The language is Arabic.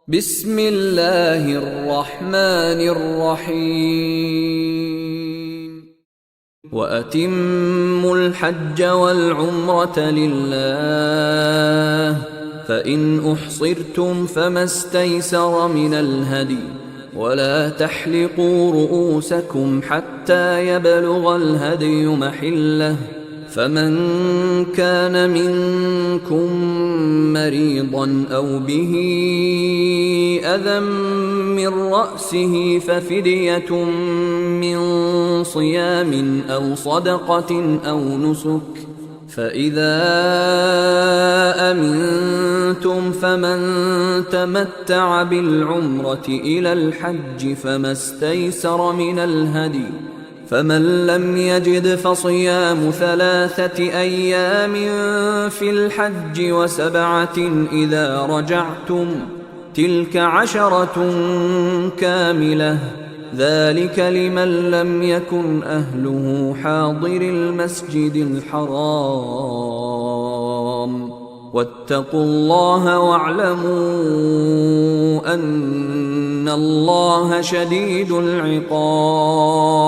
بسم الله الرحمن الرحيم وأتموا الحج والعمرة لله فإن أحصرتم فما استيسر من الهدي ولا تحلقوا رؤوسكم حتى يبلغ الهدي محله فمن كان منكم مريضا أو به أذى من رأسه ففدية من صيام أو صدقة أو نسك فإذا أمنتم فمن تمتع بالعمرة إلى الحج فما استيسر من الهدي فمن لم يجد فصيام 3 أيام في الحج و7 إذا رجعتم تلك 10 كاملة ذلك لمن لم يكن أهله حاضر المسجد الحرام واتقوا الله واعلموا أن الله شديد العقاب